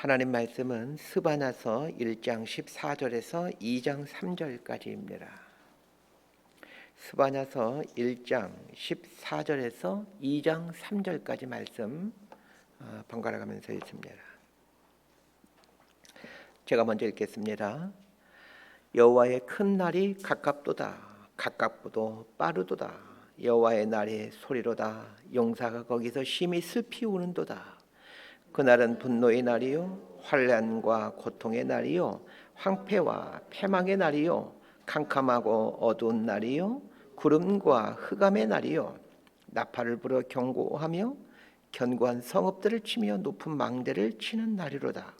하나님 말씀은 스바냐서 1장 14절에서 2장 3절까지입니다. 스바냐서 1장 14절에서 2장 3절까지 말씀 번갈아 가면서 읽습니다. 제가 먼저 읽겠습니다. 여호와의 큰 날이 가깝도다. 가깝고도 빠르도다. 여호와의 날이 소리로다. 용사가 거기서 심히 슬피 우는도다. 그날은 분노의 날이요 환난과 고통의 날이요 황폐와 패망의 날이요 캄캄하고 어두운 날이요 구름과 흑암의 날이요 나팔을 불어 경고하며 견고한 성읍들을 치며 높은 망대를 치는 날이로다.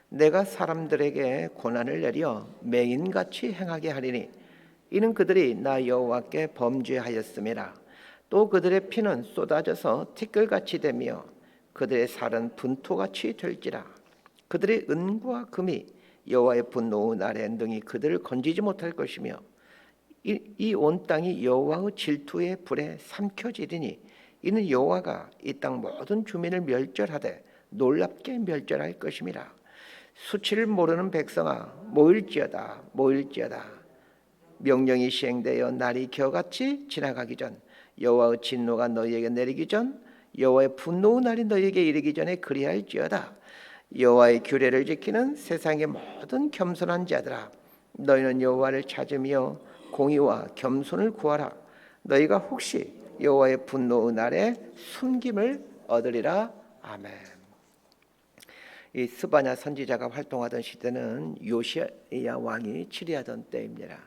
내가 사람들에게 고난을 내려 맹인같이 행하게 하리니 이는 그들이 나 여호와께 범죄하였음이라. 또 그들의 피는 쏟아져서 티끌같이 되며 그들의 살은 분토같이 될지라. 그들의 은과 금이 여호와의 분노 날에 능히 그들을 건지지 못할 것이며 이 온 땅이 여호와의 질투의 불에 삼켜지리니 이는 여호와가 이 땅 모든 주민을 멸절하되 놀랍게 멸절할 것임이라. 수치를 모르는 백성아 모일지어다 모일지어다. 명령이 시행되어 날이 겨같이 지나가기 전 여호와의 진노가 너희에게 내리기 전 여호와의 분노의 날이 너희에게 이르기 전에 그리할지어다. 여호와의 규례를 지키는 세상의 모든 겸손한 자들아 너희는 여호와를 찾으며 공의와 겸손을 구하라. 너희가 혹시 여호와의 분노의 날에 숨김을 얻으리라. 아멘. 이 스바냐 선지자가 활동하던 시대는 요시야 왕이 치리하던 때입니다.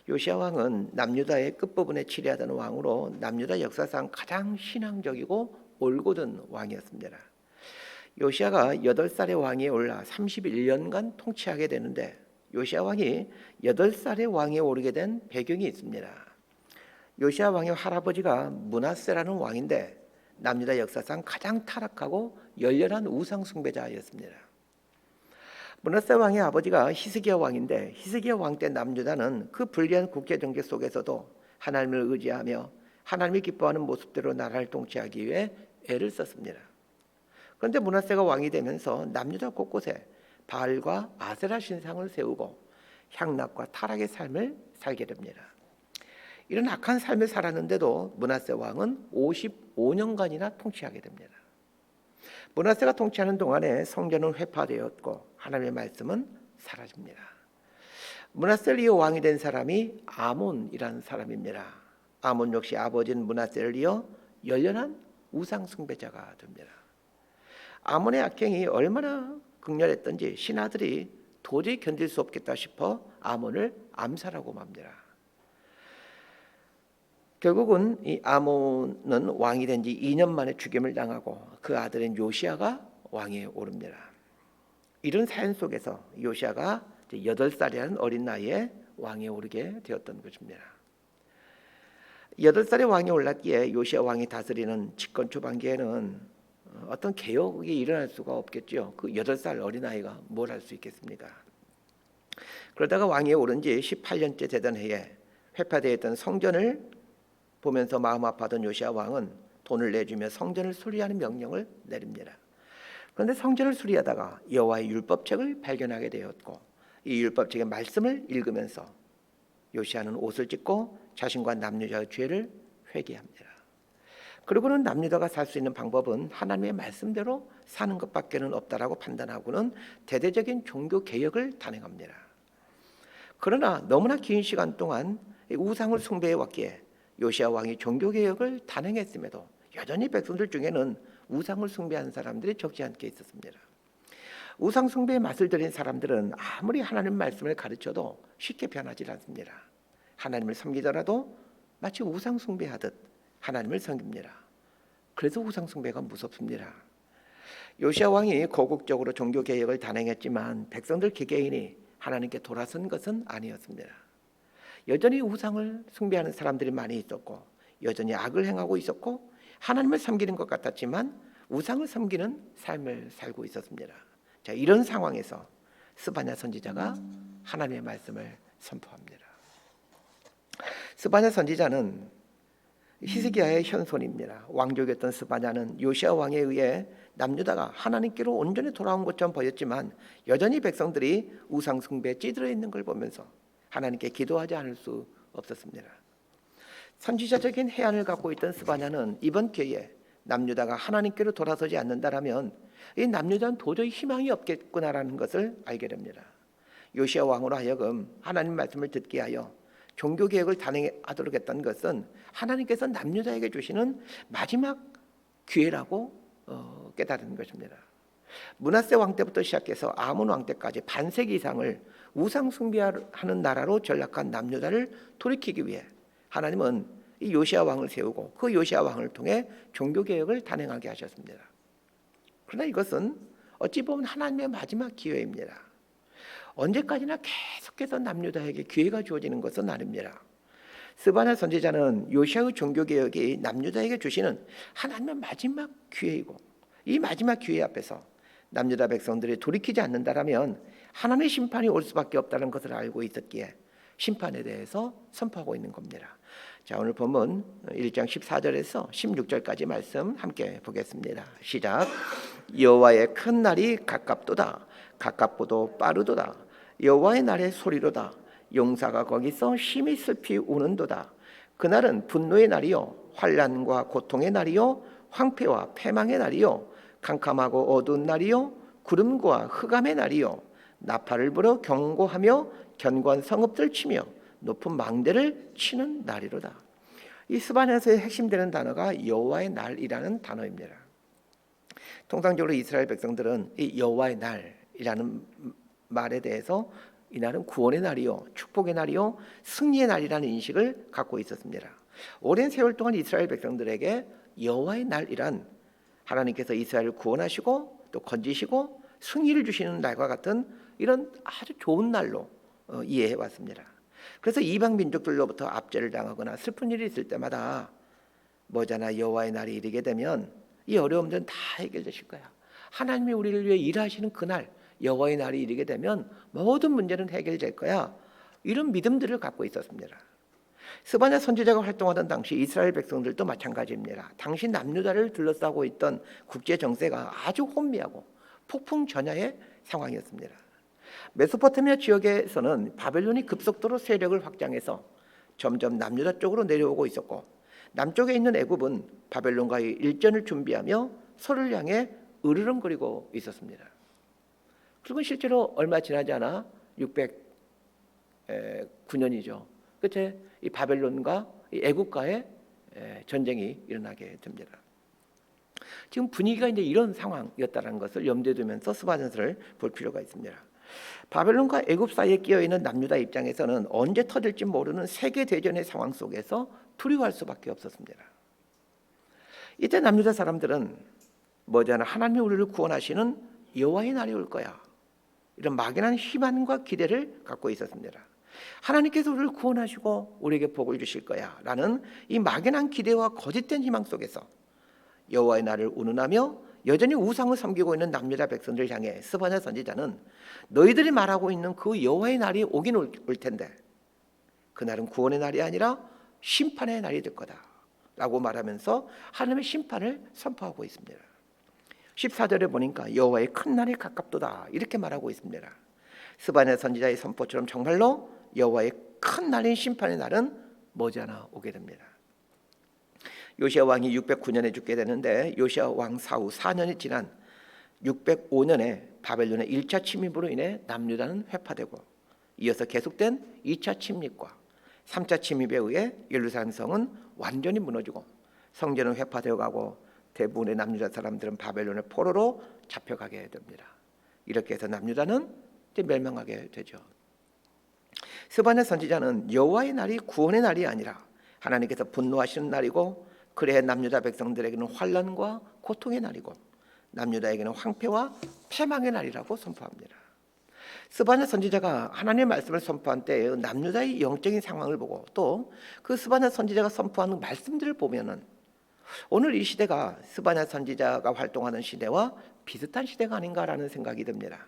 요시야 왕은 남유다의 끝부분에 치리하던 왕으로 남유다 역사상 가장 신앙적이고 올곧은 왕이었습니다. 요시야가 8살의 왕위에 올라 31년간 통치하게 되는데 요시야 왕이 8살의 왕위에 오르게 된 배경이 있습니다. 요시야 왕의 할아버지가 므낫세라는 왕인데 남유다 역사상 가장 타락하고 열렬한 우상 숭배자였습니다. 므낫세 왕의 아버지가 히스기야 왕인데 히스기야 왕 때 남유다는 그 불리한 국제 정계 속에서도 하나님을 의지하며 하나님이 기뻐하는 모습대로 나라를 통치하기 위해 애를 썼습니다. 그런데 므낫세가 왕이 되면서 남유다 곳곳에 바알과 아세라 신상을 세우고 향락과 타락의 삶을 살게 됩니다. 이런 악한 삶을 살았는데도 므낫세 왕은 55년간이나 통치하게 됩니다. 므낫세가 통치하는 동안에 성전은 회파되었고 하나님의 말씀은 사라집니다. 므낫세를 이어 왕이 된 사람이 아몬이라는 사람입니다. 아몬 역시 아버지인 므낫세를 이어 열렬한 우상 숭배자가 됩니다. 아몬의 악행이 얼마나 극렬했던지 신하들이 도저히 견딜 수 없겠다 싶어 아몬을 암살하고 맙니다. 결국은 이 아몬은 왕이 된 지 2년 만에 죽임을 당하고 그 아들인 요시야가 왕위에 오릅니다. 이런 사연 속에서 요시야가 8살이라는 어린 나이에 왕위에 오르게 되었던 것입니다. 8살의 왕이 올랐기에 요시야 왕이 다스리는 집권 초반기에는 어떤 개혁이 일어날 수가 없겠죠. 그 8살 어린아이가 뭘 할 수 있겠습니까? 그러다가 왕위에 오른 지 18년째 되던 해에 회파되어 있던 성전을 보면서 마음 아파하던 요시야 왕은 돈을 내주며 성전을 수리하는 명령을 내립니다. 그런데 성전을 수리하다가 여호와의 율법책을 발견하게 되었고 이 율법책의 말씀을 읽으면서 요시야는 옷을 찢고 자신과 남유다의 죄를 회개합니다. 그리고는 남유다가 살 수 있는 방법은 하나님의 말씀대로 사는 것밖에는 없다라고 판단하고는 대대적인 종교 개혁을 단행합니다. 그러나 너무나 긴 시간 동안 우상을 숭배해 왔기에 요시야 왕이 종교 개혁을 단행했음에도 여전히 백성들 중에는 우상을 숭배하는 사람들이 적지 않게 있었습니다. 우상 숭배의 맛을 들인 사람들은 아무리 하나님 말씀을 가르쳐도 쉽게 변하지 않습니다. 하나님을 섬기더라도 마치 우상 숭배하듯 하나님을 섬깁니다. 그래서 우상 숭배가 무섭습니다. 요시야 왕이 거국적으로 종교 개혁을 단행했지만 백성들 개개인이 하나님께 돌아선 것은 아니었습니다. 여전히 우상을 숭배하는 사람들이 많이 있었고 여전히 악을 행하고 있었고 하나님을 섬기는 것 같았지만 우상을 섬기는 삶을 살고 있었습니다. 자, 이런 상황에서 스바냐 선지자가 하나님의 말씀을 선포합니다. 스바냐 선지자는 히스기야의 현손입니다. 왕족이었던 스바냐는 요시야 왕에 의해 남유다가 하나님께로 온전히 돌아온 것처럼 보였지만 여전히 백성들이 우상 숭배에 찌들어 있는 걸 보면서 하나님께 기도하지 않을 수 없었습니다. 선지자적인 해안을 갖고 있던 스바냐는 이번 기회에 남유다가 하나님께로 돌아서지 않는다라면 이 남유다는 도저히 희망이 없겠구나라는 것을 알게 됩니다. 요시야 왕으로 하여금 하나님 말씀을 듣게 하여 종교개혁을 단행하도록 했던 것은 하나님께서 남유다에게 주시는 마지막 기회라고 깨달은 것입니다. 므낫세 왕 때부터 시작해서 아몬 왕 때까지 반세기 이상을 우상 숭배하는 나라로 전락한 남유다를 돌이키기 위해 하나님은 이 요시야 왕을 세우고 그 요시야 왕을 통해 종교개혁을 단행하게 하셨습니다. 그러나 이것은 어찌 보면 하나님의 마지막 기회입니다. 언제까지나 계속해서 남유다에게 기회가 주어지는 것은 아닙니다. 스바냐 선지자는 요시야의 종교개혁이 남유다에게 주시는 하나님의 마지막 기회이고 이 마지막 기회 앞에서 남유다 백성들이 돌이키지 않는다라면 하나님의 심판이 올 수밖에 없다는 것을 알고 있었기에 심판에 대해서 선포하고 있는 겁니다. 자, 오늘 본문 1장 14절에서 16절까지 말씀 함께 보겠습니다. 시작. 여호와의 큰 날이 가깝도다. 가깝고도 빠르도다. 여호와의 날의 소리로다. 용사가 거기서 심히 슬피 우는도다. 그날은 분노의 날이요 환난과 고통의 날이요 황폐와 패망의 날이요 캄캄하고 어두운 날이요 구름과 흑암의 날이요 나팔을 불어 경고하며 견고한 성읍들 치며 높은 망대를 치는 날이로다. 이 스바냐서의 핵심되는 단어가 여호와의 날이라는 단어입니다. 통상적으로 이스라엘 백성들은 이 여호와의 날이라는 말에 대해서 이 날은 구원의 날이요 축복의 날이요 승리의 날이라는 인식을 갖고 있었습니다. 오랜 세월 동안 이스라엘 백성들에게 여호와의 날이란 하나님께서 이스라엘을 구원하시고 또 건지시고 승리를 주시는 날과 같은 이런 아주 좋은 날로 이해해 왔습니다. 그래서 이방 민족들로부터 압제를 당하거나 슬픈 일이 있을 때마다 머지않아 여호와의 날이 이르게 되면 이 어려움들은 다 해결되실 거야. 하나님이 우리를 위해 일하시는 그날 여호와의 날이 이르게 되면 모든 문제는 해결될 거야. 이런 믿음들을 갖고 있었습니다. 스바냐 선지자가 활동하던 당시 이스라엘 백성들도 마찬가지입니다. 당시 남유다를 둘러싸고 있던 국제 정세가 아주 혼미하고 폭풍 전야의 상황이었습니다. 메소포타미아 지역에서는 바벨론이 급속도로 세력을 확장해서 점점 남유다 쪽으로 내려오고 있었고 남쪽에 있는 애굽은 바벨론과의 일전을 준비하며 서로를 향해 으르렁거리고 있었습니다. 그리고 실제로 얼마 지나지 않아 609년이죠. 끝에 이 바벨론과 이 애굽과의 전쟁이 일어나게 됩니다. 지금 분위기가 이제 이런 상황이었다는 것을 염두에 두면서 스바냐서를 볼 필요가 있습니다. 바벨론과 애굽 사이에 끼어 있는 남유다 입장에서는 언제 터질지 모르는 세계 대전의 상황 속에서 두려워할 수밖에 없었습니다. 이때 남유다 사람들은 머지않아 하나님이 우리를 구원하시는 여호와의 날이 올 거야. 이런 막연한 희망과 기대를 갖고 있었습니다. 하나님께서 우리를 구원하시고 우리에게 복을 주실 거야 라는 이 막연한 기대와 거짓된 희망 속에서 여호와의 날을 운운하며 여전히 우상을 섬기고 있는 남유다 백성들을 향해 스바냐 선지자는 너희들이 말하고 있는 그 여호와의 날이 오긴 올 텐데 그날은 구원의 날이 아니라 심판의 날이 될 거다 라고 말하면서 하나님의 심판을 선포하고 있습니다. 14절에 보니까 여호와의 큰 날이 가깝도다 이렇게 말하고 있습니다. 스바냐 선지자의 선포처럼 정말로 여호와의 큰 날인 심판의 날은 머지않아 오게 됩니다. 요시야 왕이 609년에 죽게 되는데 요시야 왕 사후 4년이 지난 605년에 바벨론의 1차 침입으로 인해 남유다는 회파되고 이어서 계속된 2차 침입과 3차 침입에 의해 예루살렘 성은 완전히 무너지고 성전은 회파되어 가고 대부분의 남유다 사람들은 바벨론의 포로로 잡혀가게 됩니다. 이렇게 해서 남유다는 이제 멸망하게 되죠. 스바냐 선지자는 여호와의 날이 구원의 날이 아니라 하나님께서 분노하시는 날이고 그래 남유다 백성들에게는 환난과 고통의 날이고 남유다에게는 황폐와 패망의 날이라고 선포합니다. 스바냐 선지자가 하나님의 말씀을 선포한 때에 남유다의 영적인 상황을 보고 또 그 스바냐 선지자가 선포하는 말씀들을 보면은 오늘 이 시대가 스바냐 선지자가 활동하는 시대와 비슷한 시대가 아닌가라는 생각이 듭니다.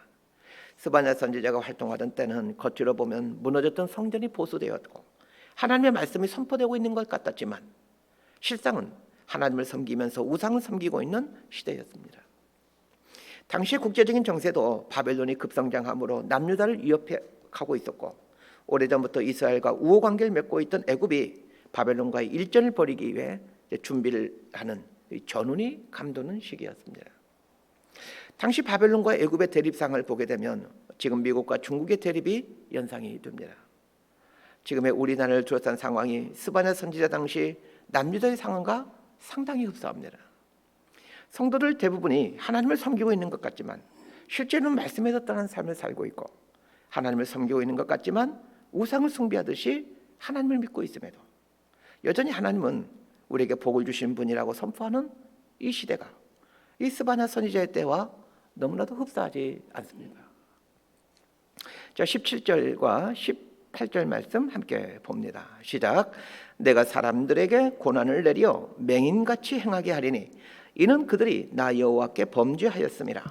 스바냐 선지자가 활동하던 때는 겉으로 보면 무너졌던 성전이 보수되었고 하나님의 말씀이 선포되고 있는 것 같았지만 실상은 하나님을 섬기면서 우상을 섬기고 있는 시대였습니다. 당시 국제적인 정세도 바벨론이 급성장함으로 남유다를 위협하고 있었고, 오래전부터 이스라엘과 우호 관계를 맺고 있던 애굽이 바벨론과의 일전을 벌이기 위해 준비를 하는 전운이 감도는 시기였습니다. 당시 바벨론과 애굽의 대립상을 보게 되면 지금 미국과 중국의 대립이 연상이 됩니다. 지금의 우리나라를 둘러싼 상황이 스바냐 선지자 당시 남유다의 상황과 상당히 흡사합니다. 성도들 대부분이 하나님을 섬기고 있는 것 같지만 실제로는 말씀에서 떠난 삶을 살고 있고, 하나님을 섬기고 있는 것 같지만 우상을 숭배하듯이 하나님을 믿고 있음에도 여전히 하나님은 우리에게 복을 주시는 분이라고 선포하는 이 시대가 이 스바냐 선지자의 때와 너무나도 흡사하지 않습니다. 자, 17절과 18절 말씀 함께 봅니다. 시작. 내가 사람들에게 고난을 내려 맹인같이 행하게 하리니 이는 그들이 나 여호와께 범죄하였음이라.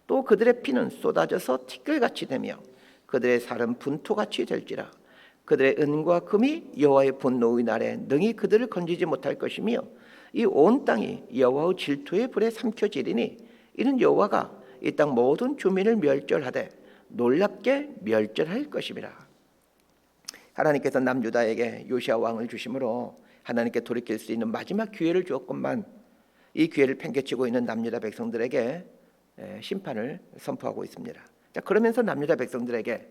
또 그들의 피는 쏟아져서 티끌같이 되며 그들의 살은 분토같이 될지라. 그들의 은과 금이 여호와의 분노의 날에 능히 그들을 건지지 못할 것이며 이 온 땅이 여호와의 질투의 불에 삼켜지리니 이는 여호와가 이 땅 모든 주민을 멸절하되 놀랍게 멸절할 것임이라. 하나님께서 남유다에게 요시야 왕을 주심으로 하나님께 돌이킬 수 있는 마지막 기회를 주었건만 이 기회를 팽개치고 있는 남유다 백성들에게 심판을 선포하고 있습니다. 자, 그러면서 남유다 백성들에게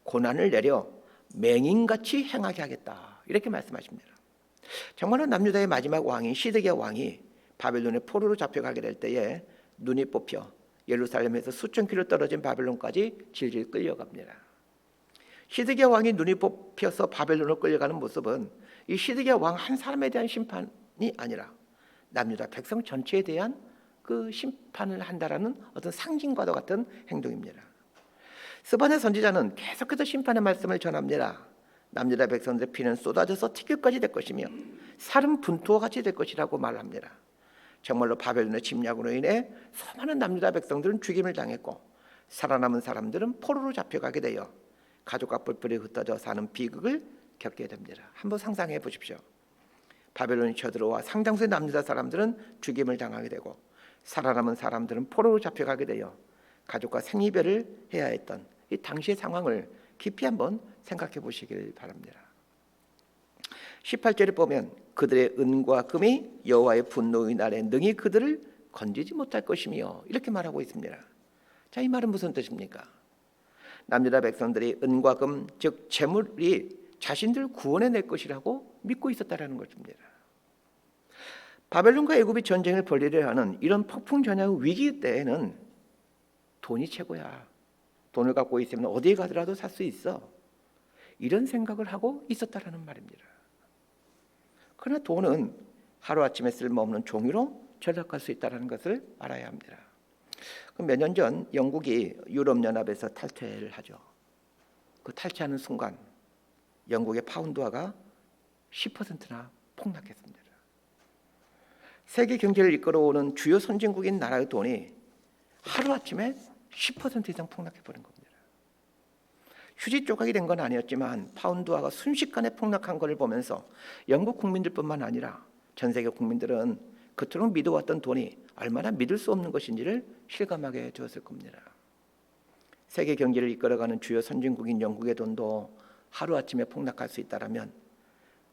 고난을 내려 맹인같이 행하게 하겠다, 이렇게 말씀하십니다. 정말로 남유다의 마지막 왕인 시드기야 왕이 바벨론의 포로로 잡혀가게 될 때에 눈이 뽑혀 예루살렘에서 수천 킬로 떨어진 바벨론까지 질질 끌려갑니다. 시드기야 왕이 눈이 뽑혀서 바벨론으로 끌려가는 모습은 이 시드기야 왕 한 사람에 대한 심판이 아니라 남유다 백성 전체에 대한 그 심판을 한다라는 어떤 상징과도 같은 행동입니다. 스바냐 선지자는 계속해서 심판의 말씀을 전합니다. 남유다 백성들의 피는 쏟아져서 티끌까지 될 것이며 살은 분토와 같이 될 것이라고 말합니다. 정말로 바벨론의 침략으로 인해 수많은 남유다 백성들은 죽임을 당했고 살아남은 사람들은 포로로 잡혀가게 되어 가족과 뿔뿔이 흩어져 사는 비극을 겪게 됩니다. 한번 상상해 보십시오. 바벨론이 쳐들어와 상당수의 남유다 사람들은 죽임을 당하게 되고 살아남은 사람들은 포로로 잡혀가게 되어 가족과 생이별을 해야 했던 이 당시의 상황을 깊이 한번 생각해 보시길 바랍니다. 18절에 보면 그들의 은과 금이 여호와의 분노의 날에 능히 그들을 건지지 못할 것이며 이렇게 말하고 있습니다. 자, 이 말은 무슨 뜻입니까? 남유다 백성들이 은과 금, 즉 재물이 자신들 구원해낼 것이라고 믿고 있었다라는 것입니다. 바벨론과 애굽이 전쟁을 벌이려 하는 이런 폭풍전야의 위기 때에는 돈이 최고야. 돈을 갖고 있으면 어디에 가더라도 살 수 있어. 이런 생각을 하고 있었다라는 말입니다. 그러나 돈은 하루아침에 쓸모없는 종이로 전락할 수 있다는 것을 알아야 합니다. 몇 년 전 영국이 유럽연합에서 탈퇴를 하죠. 그 탈퇴하는 순간 영국의 파운드화가 10%나 폭락했습니다. 세계 경제를 이끌어오는 주요 선진국인 나라의 돈이 하루아침에 10% 이상 폭락해버린 겁니다. 휴지 조각이 된 건 아니었지만 파운드화가 순식간에 폭락한 것을 보면서 영국 국민들뿐만 아니라 전 세계 국민들은 그토록 믿어왔던 돈이 얼마나 믿을 수 없는 것인지를 실감하게 되었을 겁니다. 세계 경제를 이끌어가는 주요 선진국인 영국의 돈도 하루아침에 폭락할 수 있다면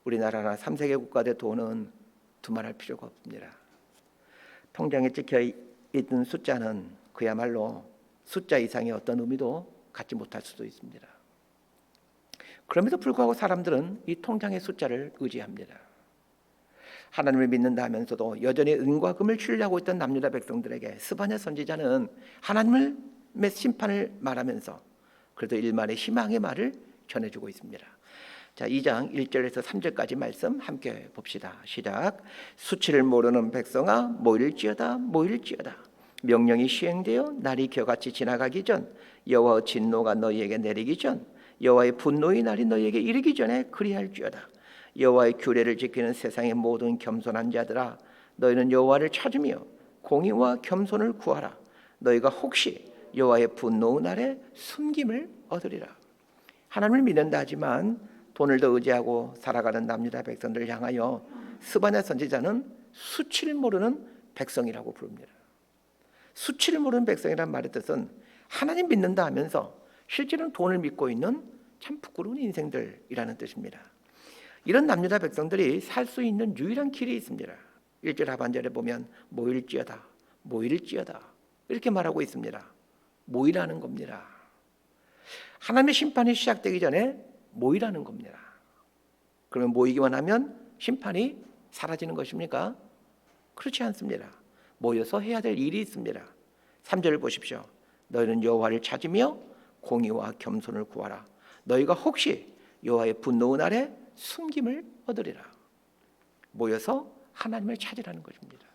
우리나라나 3세계 국가의 돈은 두말할 필요가 없습니다. 통장에 찍혀있는 숫자는 그야말로 숫자 이상의 어떤 의미도 갖지 못할 수도 있습니다. 그럼에도 불구하고 사람들은 이 통장의 숫자를 의지합니다. 하나님을 믿는다 하면서도 여전히 은과 금을 취하고 있던 남유다 백성들에게 스바냐 선지자는 하나님의 심판을 말하면서 그래도 일말의 희망의 말을 전해주고 있습니다. 자, 2장 1절에서 3절까지 말씀 함께 봅시다. 시작. 수치를 모르는 백성아 모일지어다 모일지어다. 명령이 시행되어 날이 겨같이 지나가기 전 여호와의 진노가 너희에게 내리기 전 여호와의 분노의 날이 너희에게 이르기 전에 그리할지어다. 여호와의 규례를 지키는 세상의 모든 겸손한 자들아 너희는 여호와를 찾으며 공의와 겸손을 구하라. 너희가 혹시 여호와의 분노의 날에 숨김을 얻으리라. 하나님을 믿는다 하지만 돈을 더 의지하고 살아가는 남유다 백성들을 향하여 스바냐 선지자는 수치를 모르는 백성이라고 부릅니다. 수치를 모르는 백성이란 말의 뜻은 하나님 믿는다 하면서 실제로는 돈을 믿고 있는 참 부끄러운 인생들이라는 뜻입니다. 이런 남유다 백성들이 살 수 있는 유일한 길이 있습니다. 1절 하반절에 보면 모일지어다 모일지어다 이렇게 말하고 있습니다. 모이라는 겁니다. 하나님의 심판이 시작되기 전에 모이라는 겁니다. 그러면 모이기만 하면 심판이 사라지는 것입니까? 그렇지 않습니다. 모여서 해야 될 일이 있습니다. 3절을 보십시오. 너희는 여호와를 찾으며 공의와 겸손을 구하라. 너희가 혹시 여호와의 분노의 날에 숨김을 얻으리라. 모여서 하나님을 찾으라는 것입니다.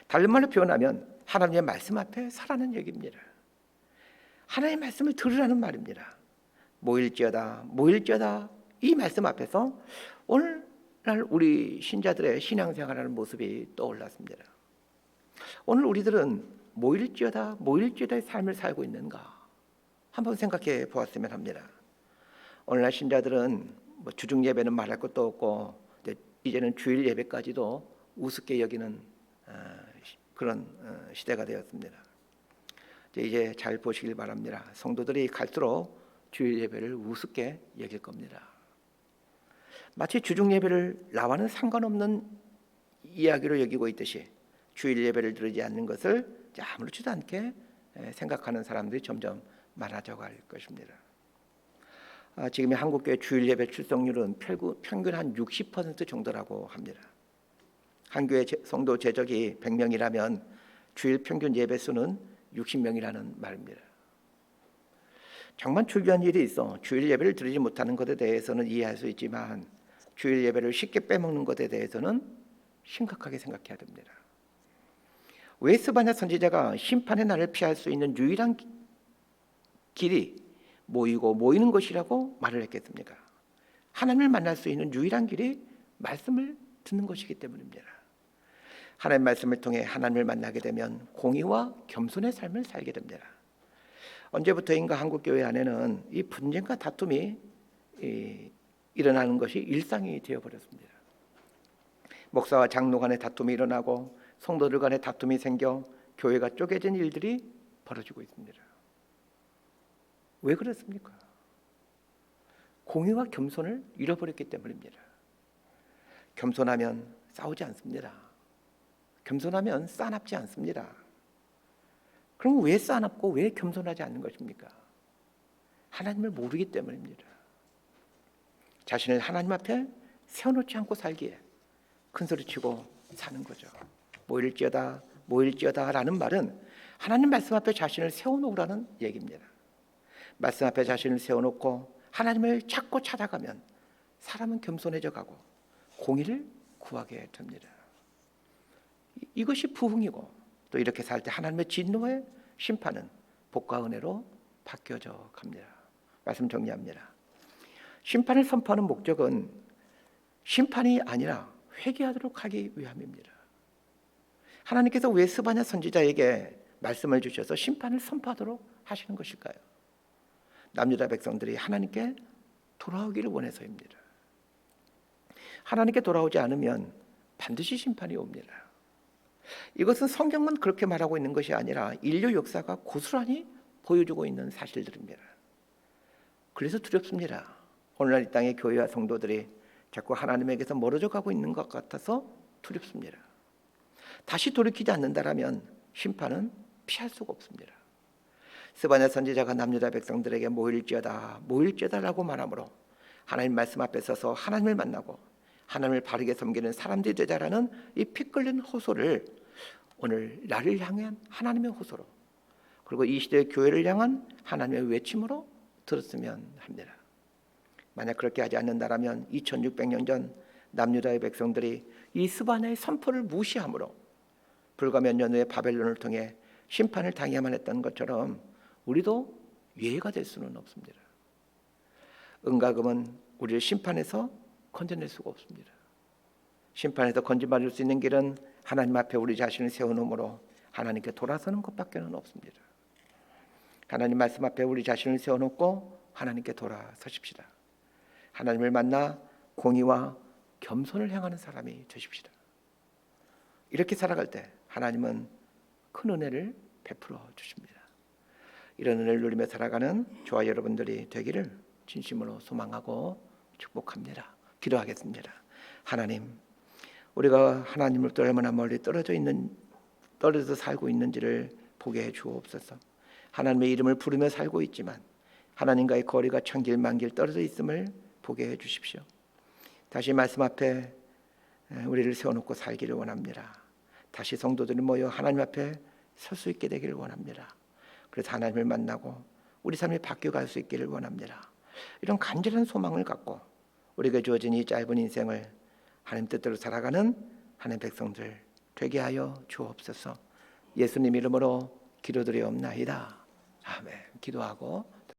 다른 말로 표현하면 하나님의 말씀 앞에 서라는 얘기입니다. 하나님의 말씀을 들으라는 말입니다. 모일지어다 모일지어다 이 말씀 앞에서 오늘날 우리 신자들의 신앙생활하는 모습이 떠올랐습니다. 오늘 우리들은 모일지어다 모일지어다의 삶을 살고 있는가 한번 생각해 보았으면 합니다. 오늘날 신자들은 주중 예배는 말할 것도 없고 이제는 주일 예배까지도 우습게 여기는 그런 시대가 되었습니다. 이제 잘 보시길 바랍니다. 성도들이 갈수록 주일 예배를 우습게 여길 겁니다. 마치 주중 예배를 나와는 상관없는 이야기로 여기고 있듯이 주일 예배를 드리지 않는 것을 아무렇지도 않게 생각하는 사람들이 점점 많아져 갈 것입니다. 지금의 한국교회 주일 예배 출석률은 평균 한 60% 정도라고 합니다. 한 교회 성도 제적이 100명이라면 주일 평균 예배 수는 60명이라는 말입니다. 정말 중요한 일이 있어 주일 예배를 드리지 못하는 것에 대해서는 이해할 수 있지만 주일 예배를 쉽게 빼먹는 것에 대해서는 심각하게 생각해야 됩니다. 왜 스바냐 선지자가 심판의 날을 피할 수 있는 유일한 길이 모이는 것이라고 말을 했겠습니까? 하나님을 만날 수 있는 유일한 길이 말씀을 듣는 것이기 때문입니다. 하나님의 말씀을 통해 하나님을 만나게 되면 공의와 겸손의 삶을 살게 됩니다. 언제부터인가 한국교회 안에는 이 분쟁과 다툼이 일어나는 것이 일상이 되어버렸습니다. 목사와 장로 간의 다툼이 일어나고 성도들 간의 다툼이 생겨 교회가 쪼개진 일들이 벌어지고 있습니다. 왜 그렇습니까? 공의와 겸손을 잃어버렸기 때문입니다. 겸손하면 싸우지 않습니다. 겸손하면 싸납지 않습니다. 그럼 왜 싸납고 왜 겸손하지 않는 것입니까? 하나님을 모르기 때문입니다. 자신을 하나님 앞에 세워놓지 않고 살기에 큰소리치고 사는 거죠. 모일지어다 모일지어다 라는 말은 하나님 말씀 앞에 자신을 세워놓으라는 얘기입니다. 말씀 앞에 자신을 세워놓고 하나님을 찾고 찾아가면 사람은 겸손해져 가고 공의를 구하게 됩니다. 이것이 부흥이고 또 이렇게 살 때 하나님의 진노의 심판은 복과 은혜로 바뀌어져 갑니다. 말씀 정리합니다. 심판을 선포하는 목적은 심판이 아니라 회개하도록 하기 위함입니다. 하나님께서 왜 스바냐 선지자에게 말씀을 주셔서 심판을 선포하도록 하시는 것일까요? 남유다 백성들이 하나님께 돌아오기를 원해서입니다. 하나님께 돌아오지 않으면 반드시 심판이 옵니다. 이것은 성경만 그렇게 말하고 있는 것이 아니라 인류 역사가 고스란히 보여주고 있는 사실들입니다. 그래서 두렵습니다. 오늘날 이 땅의 교회와 성도들이 자꾸 하나님에게서 멀어져 가고 있는 것 같아서 두렵습니다. 다시 돌이키지 않는다라면 심판은 피할 수가 없습니다. 스바냐 선지자가 남유다 백성들에게 모일지어다 모일지어다라고 말하므로 하나님 말씀 앞에 서서 하나님을 만나고 하나님을 바르게 섬기는 사람들이 되자라는 이 피 끓는 호소를 오늘 나를 향한 하나님의 호소로 그리고 이 시대의 교회를 향한 하나님의 외침으로 들었으면 합니다. 만약 그렇게 하지 않는다라면 2600년 전 남유다의 백성들이 이 스바냐의 선포를 무시함으로 불과 몇 년 후에 바벨론을 통해 심판을 당해야만 했던 것처럼 우리도 예외가 될 수는 없습니다. 은과 금은 우리를 심판에서 건져낼 수가 없습니다. 심판에서 건져받을 수 있는 길은 하나님 앞에 우리 자신을 세워놓음으로 하나님께 돌아서는 것밖에는 없습니다. 하나님 말씀 앞에 우리 자신을 세워놓고 하나님께 돌아서십시다. 하나님을 만나 공의와 겸손을 행하는 사람이 되십시다. 이렇게 살아갈 때 하나님은 큰 은혜를 베풀어 주십니다. 이런 은혜를 누리며 살아가는 저와 여러분들이 되기를 진심으로 소망하고 축복합니다. 기도하겠습니다. 하나님, 우리가 하나님으로부터 얼마나 멀리 떨어져 살고 있는지를 보게 해 주옵소서. 하나님의 이름을 부르며 살고 있지만 하나님과의 거리가 천길만길 떨어져 있음을 보게 해 주십시오. 다시 말씀 앞에 우리를 세워놓고 살기를 원합니다. 다시 성도들이 모여 하나님 앞에 설 수 있게 되기를 원합니다. 그래서 하나님을 만나고 우리 삶이 바뀌어갈 수 있기를 원합니다. 이런 간절한 소망을 갖고 우리에게 주어진 이 짧은 인생을 하나님 뜻대로 살아가는 하나님 백성들 되게 하여 주옵소서. 예수님 이름으로 기도드리옵나이다. 아멘. 기도하고